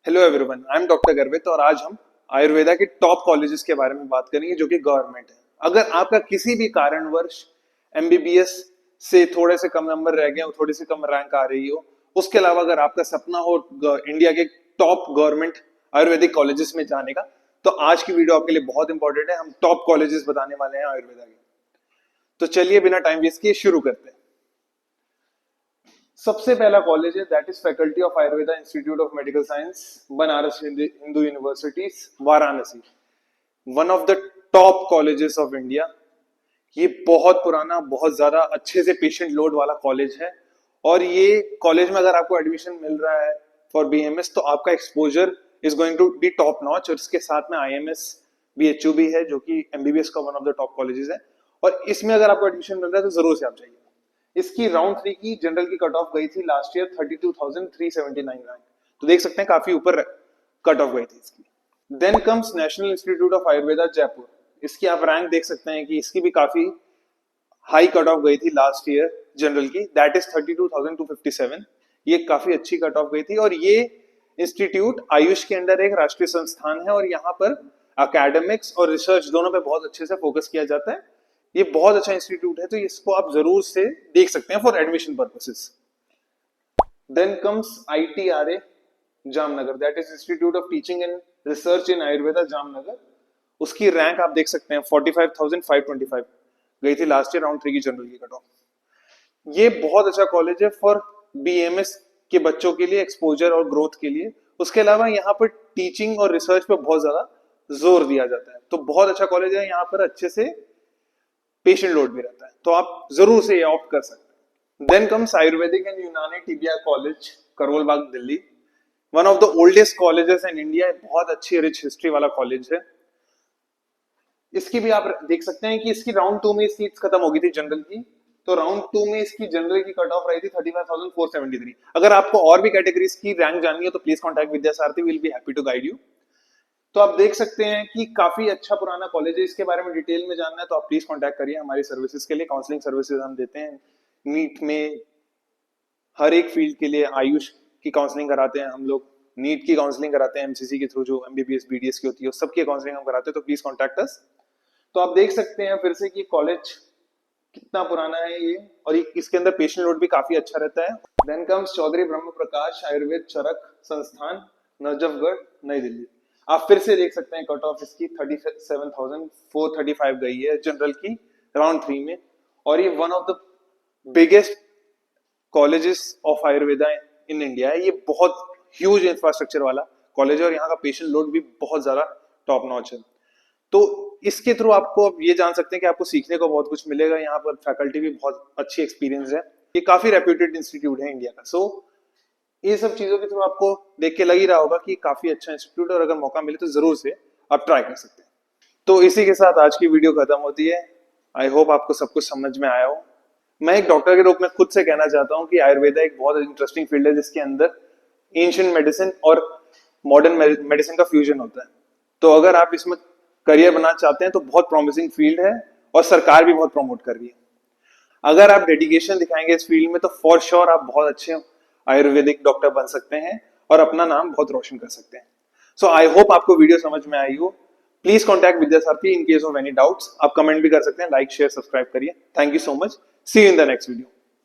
Hello everyone, I am doctor गर्वित और आज हम आयुर्वेदा के टॉप कॉलेजेस के बारे में बात करेंगे जो कि गवर्नमेंट है। अगर आपका किसी भी कारणवश एमबीबीएस से थोड़े से कम नंबर रह गए हो, थोड़ी सी कम रैंक आ रही हो, उसके अलावा अगर आपका सपना हो इंडिया के टॉप गवर्नमेंट आयुर्वेदिक कॉलेजेस में जाने का, तो आज की वीडियो आपके लिए बहुत इंपॉर्टेंट है। हम टॉप कॉलेजेस बताने वाले हैं आयुर्वेदा के। तो चलिए बिना टाइम वेस्ट किए शुरू करते हैं। सबसे पहला कॉलेज है that is faculty of Ayurveda institute of medical science, Banaras Hindu university, Varanasi. One of the top colleges of India. ये बहुत पुराना, बहुत ज्यादा अच्छे से पेशेंट लोड वाला कॉलेज है और ये कॉलेज में अगर आपको एडमिशन मिल रहा है फॉर बीएमएस तो आपका exposure is going to be top notch. और इसके साथ में आईएमएस बीएचयू भी है जो कि एमबीबीएस का one of the top colleges है और इसमें अगर आपको एडमिशन मिल रहा है तो जरूर से आप जाइए। इसकी राउंड 3 की जनरल की कट ऑफ गई थी लास्ट ईयर 32,379 रैंक, तो देख सकते हैं काफी ऊपर कट ऑफ गई थी इसकी। Then comes national institute of Ayurveda Jaipur. इसकी आप रैंक देख सकते हैं कि इसकी भी काफी हाई कट ऑफ गई थी लास्ट ईयर जनरल की, दैट इज 32,257। ये काफी अच्छी कट ऑफ गई थी और ये इंस्टीट्यूट आयुष के अंदर एक राष्ट्रीय संस्थान है और यहाँ पर एकेडमिक्स और रिसर्च दोनों पे बहुत अच्छे से फोकस किया जाता है। ये बहुत अच्छा इंस्टीट्यूट है तो इसको आप जरूर से देख सकते हैं for admission purposes. Then comes ITRA Jamnagar, that is institute of teaching and research in Ayurveda Jamnagar. उसकी रैंक आप देख सकते हैं 45,525 गई थी लास्ट ईयर राउंड 3 की जनरल की कट ऑफ। ये बहुत अच्छा कॉलेज है फॉर बीएमएस के बच्चों के लिए, एक्सपोजर और ग्रोथ के लिए। उसके अलावा यहाँ पर टीचिंग और रिसर्च पे बहुत ज्यादा जोर दिया जाता है, तो बहुत अच्छा कॉलेज है। यहाँ पर अच्छे से पेशेंट लोड भी रहता है, तो आप जरूर से ये ऑप्ट कर सकते हैं। देन कम्स आयुर्वेदिक एंड यूनानी tibia college, Karol Bagh, Delhi. One of the oldest colleges in India, बहुत अच्छी रिच हिस्ट्री वाला कॉलेज है। इसकी भी आप देख सकते हैं कि इसकी राउंड 2 में सीट्स खत्म हो गई थी जनरल की, तो राउंड 2 में इसकी जनरल की कट ऑफ रही थी 35,473। अगर आपको और भी कैटेगरीज की रैंक जाननी है तो please contact Vidya Sarathi, will be happy to guide you. तो आप देख सकते हैं कि काफी अच्छा पुराना कॉलेज है। इसके बारे में डिटेल में जानना है तो आप प्लीज कांटेक्ट करिए हमारी सर्विसेज के लिए। काउंसलिंग सर्विसेज हम देते हैं नीट में, हर एक फील्ड के लिए आयुष की काउंसलिंग कराते हैं हम लोग, नीट की काउंसलिंग कराते हैं एमसीसी के थ्रू, जो एमबीबीएस बीडीएस की होती है सबकी काउंसलिंग हम कराते हैं, तो प्लीज कॉन्टैक्ट अस। तो आप देख सकते हैं फिर से कि कॉलेज कितना पुराना है ये, और इसके अंदर पेशेंट लोड भी काफी अच्छा रहता है। देन कम्स चौधरी ब्रह्म प्रकाश आयुर्वेद चरक संस्थान, नजफगढ़, नई दिल्ली। आप फिर से देख सकते हैं कट ऑफ इसकी 37,435 गई है जनरल की राउंड 3 में, और ये one of the biggest colleges of Ayurveda in India है। ये बहुत ह्यूज इंफ्रास्ट्रक्चर वाला कॉलेज है और यहाँ का पेशेंट लोड भी बहुत ज्यादा टॉप नॉच है। तो इसके थ्रू आपको ये जान सकते हैं कि आपको सीखने को बहुत कुछ मिलेगा। यहाँ पर फैकल्टी भी बहुत अच्छी एक्सपीरियंस है। ये काफी रेप्यूटेड इंस्टीट्यूट है इंडिया का। सो ये सब चीजों के थ्रू आपको देख के लग ही रहा होगा कि काफी अच्छा इंस्टीट्यूट है और अगर मौका मिले तो जरूर से आप ट्राई कर सकते हैं। तो इसी के साथ आज की वीडियो खत्म होती है। आई होप आपको सब कुछ समझ में आया हो। मैं एक डॉक्टर के रूप में खुद से कहना चाहता हूँ कि आयुर्वेदा एक बहुत इंटरेस्टिंग फील्ड है जिसके अंदर एंशिएंट मेडिसिन और मॉडर्न मेडिसिन का फ्यूजन होता है। तो अगर आप इसमें करियर बनाना चाहते हैं तो बहुत प्रॉमिसिंग फील्ड है और सरकार भी बहुत प्रमोट कर रही है। अगर आप डेडिकेशन दिखाएंगे इस फील्ड में तो फॉर श्योर आप बहुत अच्छे आयुर्वेदिक डॉक्टर बन सकते हैं और अपना नाम बहुत रोशन कर सकते हैं। सो आई होप आपको वीडियो समझ में आई हो। Please contact Vidya Sarathi in case of any doubts. आप कमेंट भी कर सकते हैं, लाइक शेयर सब्सक्राइब करिए। Thank you so much, see you in the next video.